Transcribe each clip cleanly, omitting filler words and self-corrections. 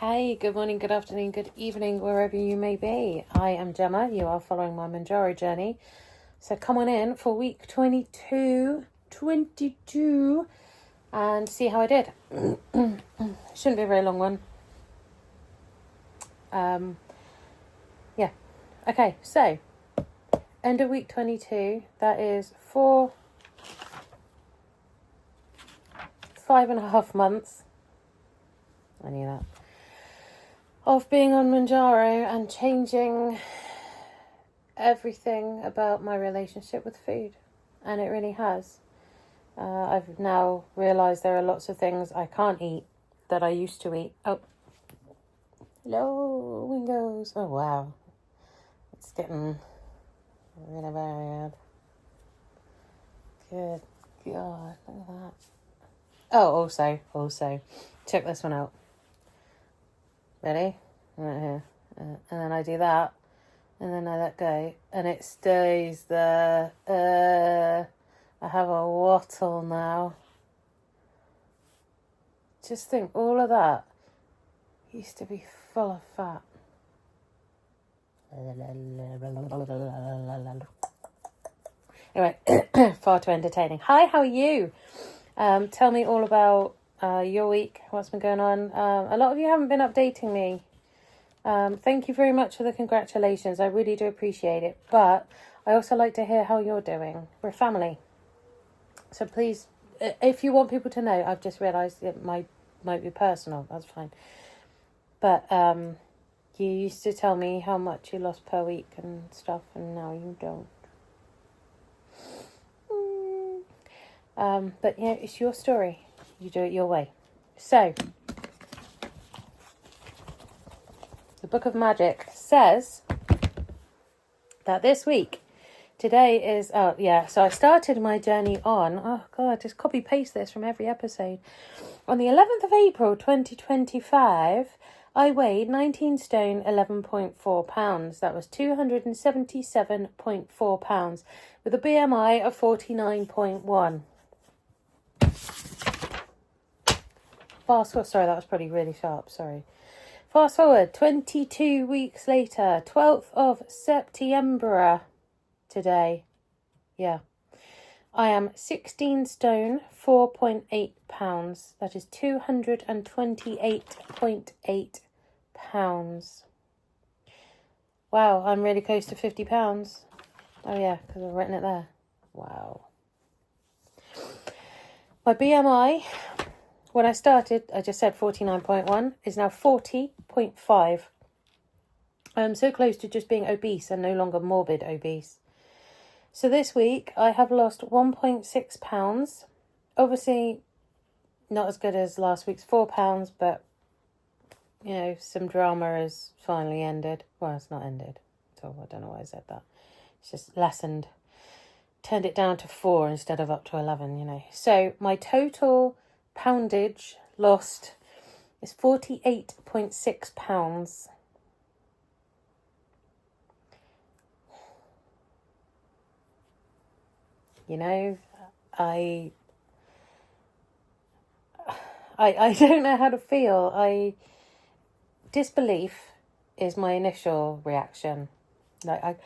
Hey, good morning, good afternoon, good evening, wherever you may be. I am Gemma. You are following my Mounjaro journey. So come on in for week 22 and see how I did. Shouldn't be a very long one. Yeah. Okay, so end of week 22. That is 5.5 months. I knew that. Of being on Mounjaro and changing everything about my relationship with food. And it really has. I've now realised there are lots of things I can't eat that I used to eat. Oh, hello, Wingos. Oh, wow. It's getting really bad. Good God, look at that. Oh, also, check this one out. Ready? Right here. And then I do that. And then I let go. And it stays there. I have a wattle now. Just think, all of that used to be full of fat. Anyway, far too entertaining. Hi, how are you? Tell me all about your week, what's been going on. A lot of you haven't been updating me. Thank you very much for the congratulations. I really do appreciate it. But I also like to hear how you're doing. We're family. So please, if you want people to know, I've just realised it might be personal. That's fine. But you used to tell me how much you lost per week and stuff, and now you don't. But yeah, it's your story. You do it your way. So, the Book of Magic says that this week, today is, so I started my journey on, just copy paste this from every episode. On the 11th of April 2025, I weighed 19 stone 11.4 pounds. That was 277.4 pounds with a BMI of 49.1. Sorry, that was probably really sharp, sorry. Fast forward 22 weeks later, 12th of September today. Yeah. I am 16 stone, 4.8 pounds. That is 228.8 pounds. Wow, I'm really close to 50 pounds. Oh yeah, because I've written it there. Wow. My BMI, when I started, I just said 49.1, is now 40.5. I'm so close to just being obese and no longer morbid obese. So this week, I have lost 1.6 pounds. Obviously, not as good as last week's 4 pounds, but, you know, some drama has finally ended. Well, it's not ended at all. I don't know why I said that. It's just lessened. Turned it down to 4 instead of up to 11, you know. So my total poundage lost is 48.6 pounds. You know, I don't know how to feel. Disbelief is my initial reaction. Like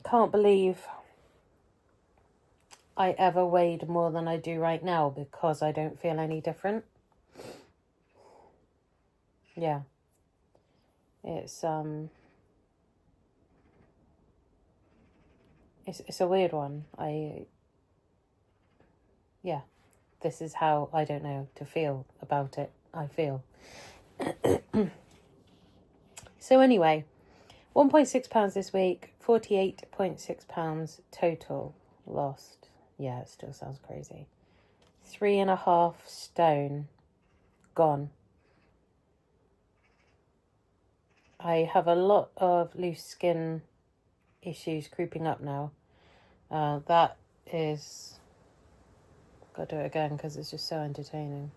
can't believe I ever weighed more than I do right now because I don't feel any different. Yeah. It's It's a weird one. This is how I don't know to feel about it. I feel. So anyway, 1.6 pounds this week, 48.6 pounds total lost. Yeah, it still sounds crazy. 3.5 stone gone. I have a lot of loose skin issues creeping up now. That is... Got to do it again because it's just so entertaining.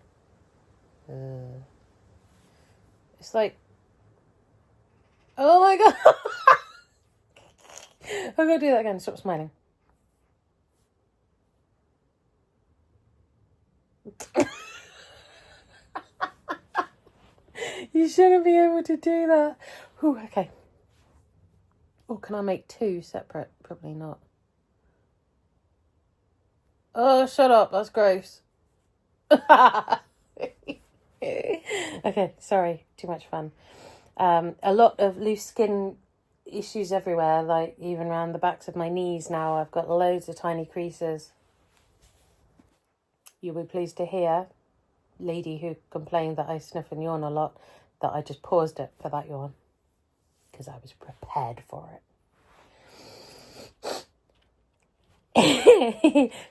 It's like... Oh my God! I'm going to do that again. Stop smiling. You shouldn't be able to do that. Ooh, okay. Or can I make 2 separate? Probably not. Oh, shut up. That's gross. Okay, sorry. Too much fun. A lot of loose skin issues everywhere, like even around the backs of my knees now. I've got loads of tiny creases. You'll be pleased to hear, lady who complained that I sniff and yawn a lot, that I just paused it for that yawn because I was prepared for it.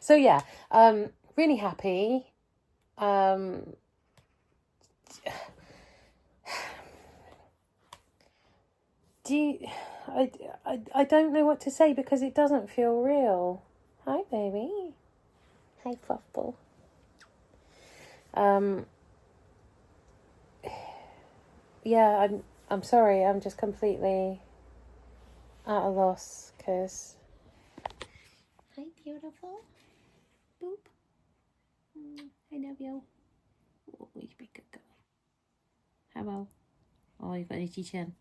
So yeah, really happy. I don't know what to say because it doesn't feel real. Hi, baby. Hi, Fluffball. Yeah, I'm sorry. I'm just completely at a loss because. Hi, beautiful. Boop. I love you. Oh, you be good girl. Hello. Oh, you've got an itchy chin.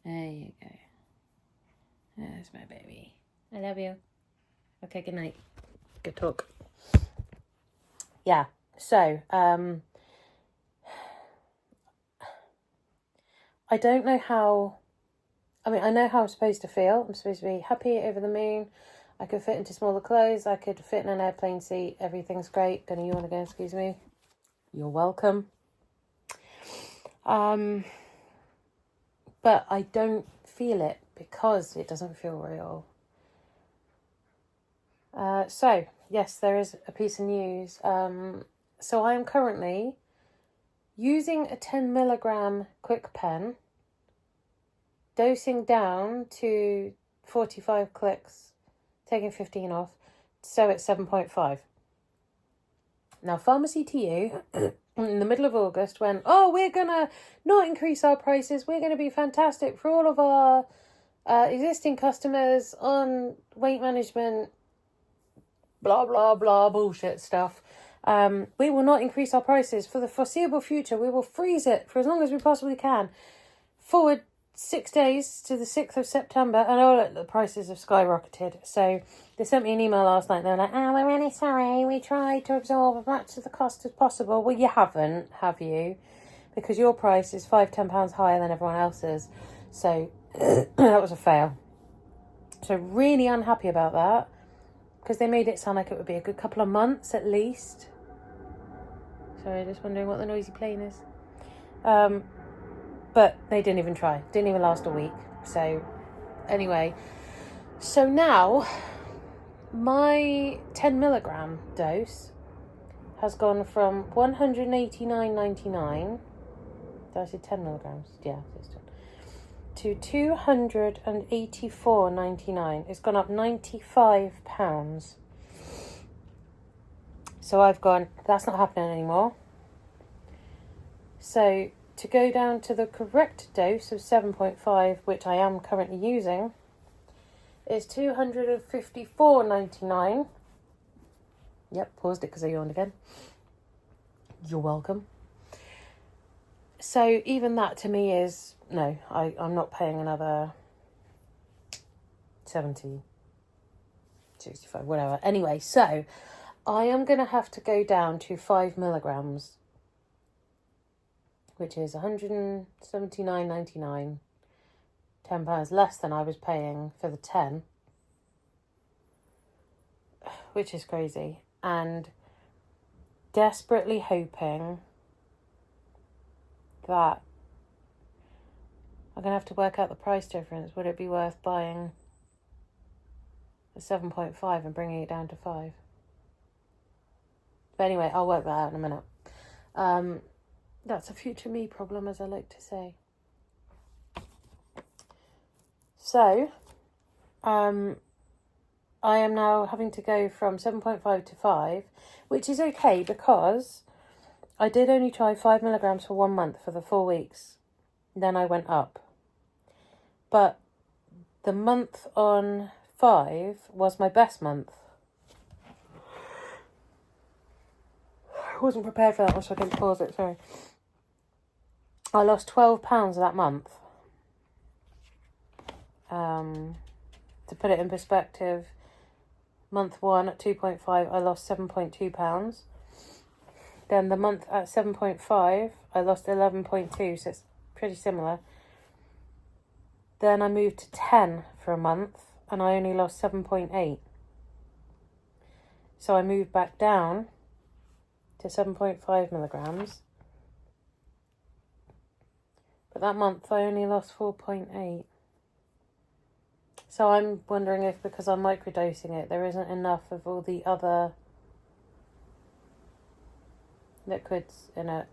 There you go. There's my baby. I love you. Okay, good night. Good talk. Yeah, so, I don't know how, I mean, I know how I'm supposed to feel. I'm supposed to be happy, over the moon. I could fit into smaller clothes. I could fit in an airplane seat. Everything's great. Gonna yawn again, excuse me. You're welcome. But I don't feel it because it doesn't feel real. So, yes, there is a piece of news. So I am currently using a 10 milligram quick pen, dosing down to 45 clicks, taking 15 off, so it's 7.5. Now, Pharmacy to You, in the middle of August, went, oh, we're going to not increase our prices. We're going to be fantastic for all of our existing customers on weight management, blah, blah, blah, bullshit stuff. We will not increase our prices for the foreseeable future. We will freeze it for as long as we possibly can. Forward 6 days to the 6th of September, and the prices have skyrocketed. So they sent me an email last night. They were like, we're really sorry. We tried to absorb as much of the cost as possible. Well, you haven't, have you? Because your price is £5-10 higher than everyone else's. So that was a fail. So really unhappy about that, because they made it sound like it would be a good couple of months at least. Sorry, just wondering what the noisy plane is. But they didn't even try. Didn't even last a week. So anyway, so now my 10 milligram dose has gone from $189.99. Did I say 10 milligrams? Yeah, it's 10. To $284.99. It's gone up £95. So I've gone, that's not happening anymore. So to go down to the correct dose of 7.5, which I am currently using, is $254.99. Yep, paused it because I yawned again. You're welcome. So even that to me is, no, I'm not paying another 70, 65, whatever. Anyway, so I am going to have to go down to 5 milligrams, which is $179.99, £10 less than I was paying for the 10, which is crazy. And desperately hoping that I'm going to have to work out the price difference. Would it be worth buying a 7.5 and bringing it down to 5? But anyway, I'll work that out in a minute. That's a future me problem, as I like to say. So, I am now having to go from 7.5 to 5, which is okay because I did only try 5 milligrams for 1 month for the 4 weeks. Then I went up. But the month on 5 was my best month. wasn't prepared for that one, so I didn't pause it, sorry. I lost £12 that month. To put it in perspective, month 1 at 2.5, I lost £7.2. Then the month at 7.5, I lost 11.2, so it's pretty similar. Then I moved to 10 for a month, and I only lost 7.8. So I moved back down to 7.5 milligrams. But that month I only lost 4.8. So I'm wondering if, because I'm microdosing it, there isn't enough of all the other liquids in it.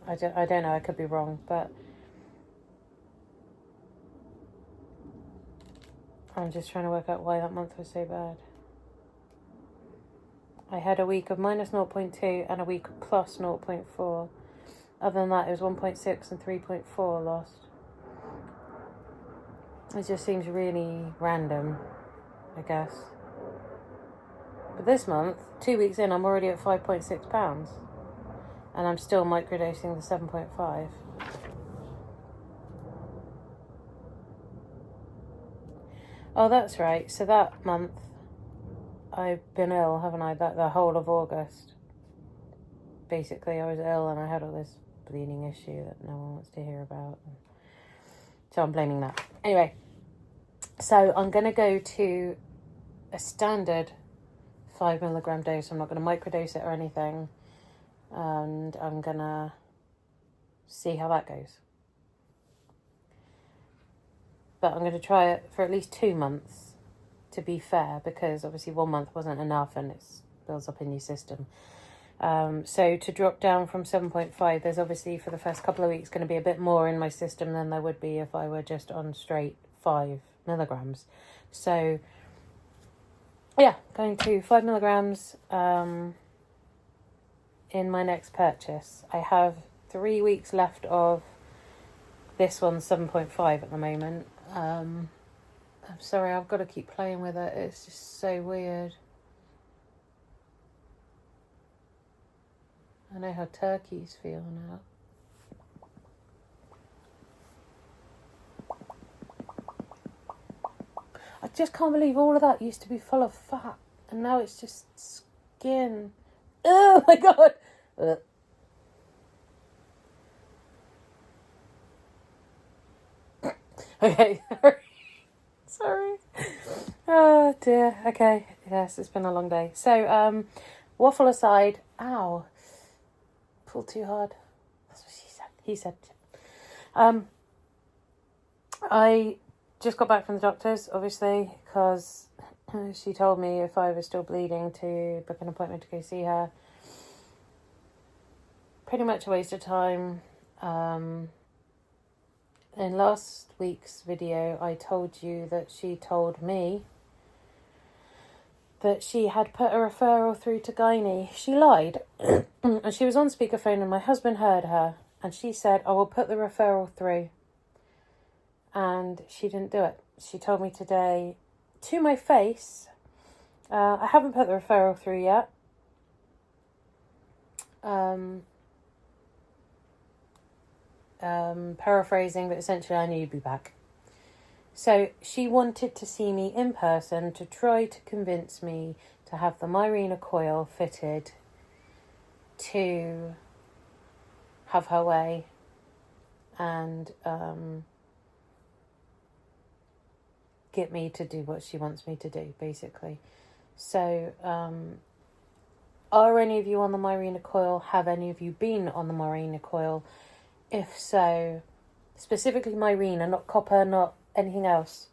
I don't know, I could be wrong, but I'm just trying to work out why that month was so bad. I had a week of minus 0.2 and a week of plus 0.4. Other than that, it was 1.6 and 3.4 lost. It just seems really random, I guess. But this month, 2 weeks in, I'm already at £5.6. And I'm still microdosing the 7.5. Oh, that's right. So that month, I've been ill, haven't I? The whole of August. Basically, I was ill and I had all this bleeding issue that no one wants to hear about. So I'm blaming that. Anyway, so I'm going to go to a standard 5 milligram dose. I'm not going to microdose it or anything. And I'm going to see how that goes. But I'm going to try it for at least 2 months, to be fair, because obviously 1 month wasn't enough and it builds up in your system. So to drop down from 7.5, there's obviously for the first couple of weeks going to be a bit more in my system than there would be if I were just on straight 5 milligrams. So yeah, going to 5 milligrams in my next purchase. I have 3 weeks left of this one's 7.5 at the moment. I'm sorry, I've got to keep playing with it. It's just so weird. I know how turkeys feel now. I just can't believe all of that used to be full of fat, and now it's just skin. Oh my god! Ugh. Okay, sorry. Oh dear. Okay, yes, it's been a long day. So, waffle aside. Ow. Pulled too hard. That's what she said. He said. I just got back from the doctor's, obviously, because she told me if I was still bleeding to book an appointment to go see her. Pretty much a waste of time. In last week's video, I told you that she told me that she had put a referral through to gynae. She lied. And she was on speakerphone and my husband heard her. And she said, I will put the referral through. And she didn't do it. She told me today, to my face, I haven't put the referral through yet. Paraphrasing, but essentially I knew you'd be back. So she wanted to see me in person to try to convince me to have the Mirena coil fitted to have her way and get me to do what she wants me to do, basically. So are any of you on the Mirena coil? Have any of you been on the Mirena coil? If so, specifically Mirena, not copper, not anything else.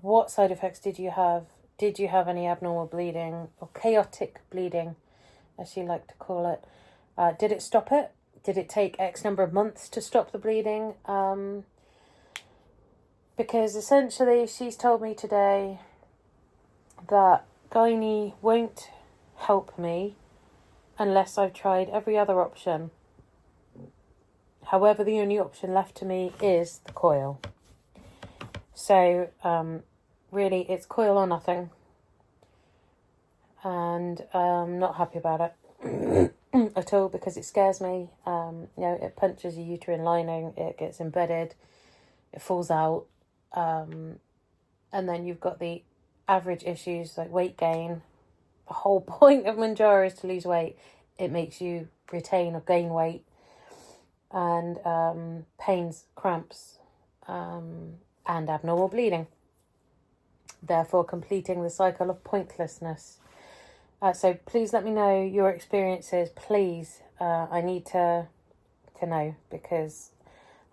What side effects did you have? Did you have any abnormal bleeding or chaotic bleeding, as she liked to call it? Did it stop it? Did it take X number of months to stop the bleeding? Because essentially she's told me today that gynae won't help me unless I've tried every other option. However, the only option left to me is the coil. So, really, it's coil or nothing. and I'm not happy about it at all, because it scares me. It punctures your uterine lining, it gets embedded, it falls out, and then you've got the average issues like weight gain. The whole point of Mounjaro is to lose weight. It makes you retain or gain weight, and pains, cramps, and abnormal bleeding, therefore completing the cycle of pointlessness. So please let me know your experiences, please. I need to know, because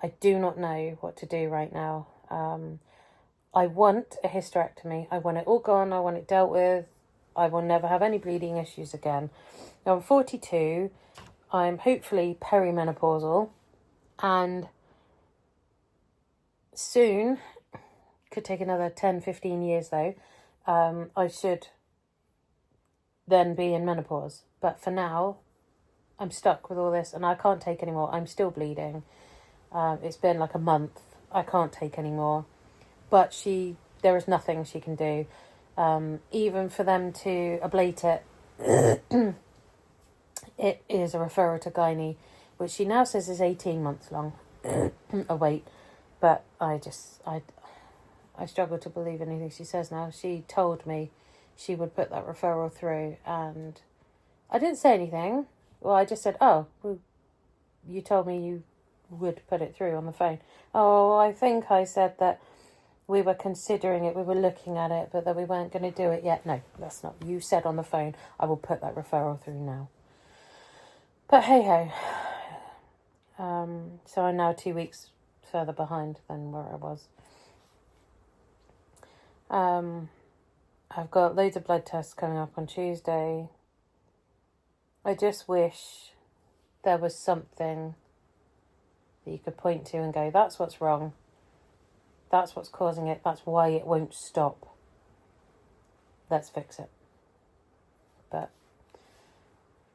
I do not know what to do right now. I want a hysterectomy. I want it all gone. I want it dealt with. I will never have any bleeding issues again. Now I'm 42. I'm hopefully perimenopausal, and soon, could take another 10, 15 years though, I should then be in menopause. But for now, I'm stuck with all this and I can't take anymore. I'm still bleeding. It's been like a month. I can't take anymore. But there is nothing she can do. Even for them to ablate it, it is a referral to gynae, which she now says is 18 months long a wait. But I struggle to believe anything she says now. She told me she would put that referral through, and I didn't say anything. Well, I just said, oh, well, you told me you would put it through on the phone. Oh, I think I said that we were considering it, we were looking at it, but that we weren't going to do it yet. No, that's not. You said on the phone, I will put that referral through now. But hey-ho. So I'm now 2 weeks further behind than where I was. I've got loads of blood tests coming up on Tuesday. I just wish there was something that you could point to and go, that's what's wrong. That's what's causing it. That's why it won't stop. Let's fix it. But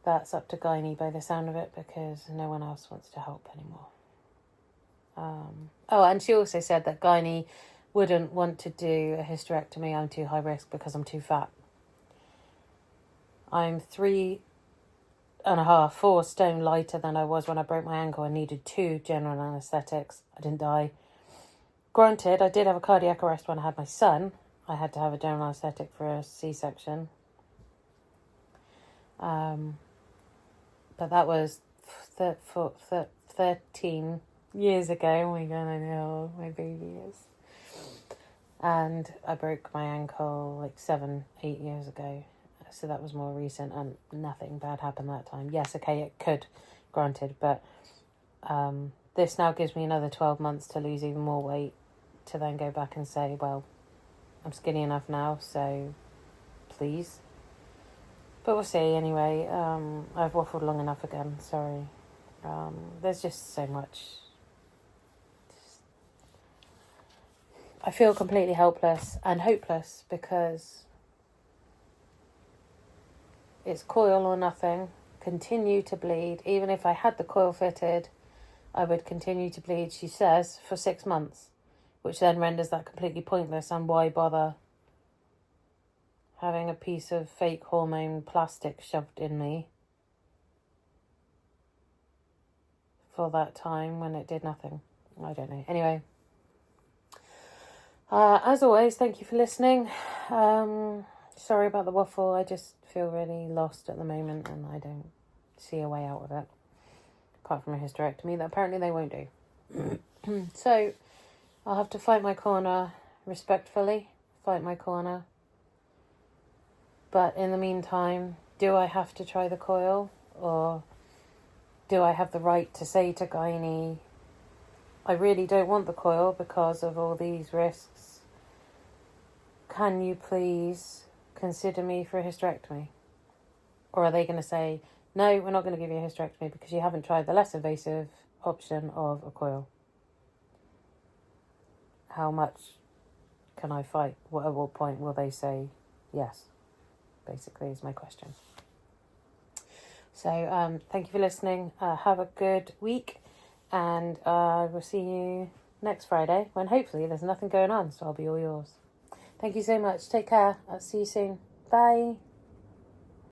that's up to gynae by the sound of it, because no one else wants to help anymore. And she also said that gynae wouldn't want to do a hysterectomy. I'm too high risk because I'm too fat. I'm 3.5, 4 stone lighter than I was when I broke my ankle and needed 2 general anaesthetics. I didn't die. Granted, I did have a cardiac arrest when I had my son. I had to have a general anaesthetic for a C-section. But that was 13 years ago. Oh my God, I know, my baby is. And I broke my ankle like 7, 8 years ago. So that was more recent, and nothing bad happened that time. Yes, okay, it could, granted, but this now gives me another 12 months to lose even more weight, to then go back and say, well, I'm skinny enough now, so please. But we'll see anyway. I've waffled long enough again, sorry. There's just so much. I feel completely helpless and hopeless, because it's coil or nothing. Continue to bleed. Even if I had the coil fitted, I would continue to bleed, she says, for 6 months, which then renders that completely pointless. And why bother having a piece of fake hormone plastic shoved in me for that time when it did nothing? I don't know. Anyway, as always, thank you for listening. Sorry about the waffle. I just feel really lost at the moment, and I don't see a way out of it, apart from a hysterectomy that apparently they won't do. So I'll have to fight my corner respectfully, fight my corner. But in the meantime, do I have to try the coil, or do I have the right to say to gynae, I really don't want the coil because of all these risks. Can you please consider me for a hysterectomy? Or are they going to say, no, we're not going to give you a hysterectomy because you haven't tried the less invasive option of a coil? How much can I fight? At what point will they say yes? Basically is my question. So thank you for listening. Have a good week, and I will see you next Friday, when hopefully there's nothing going on, so I'll be all yours. Thank you so much. Take care. I'll see you soon. Bye.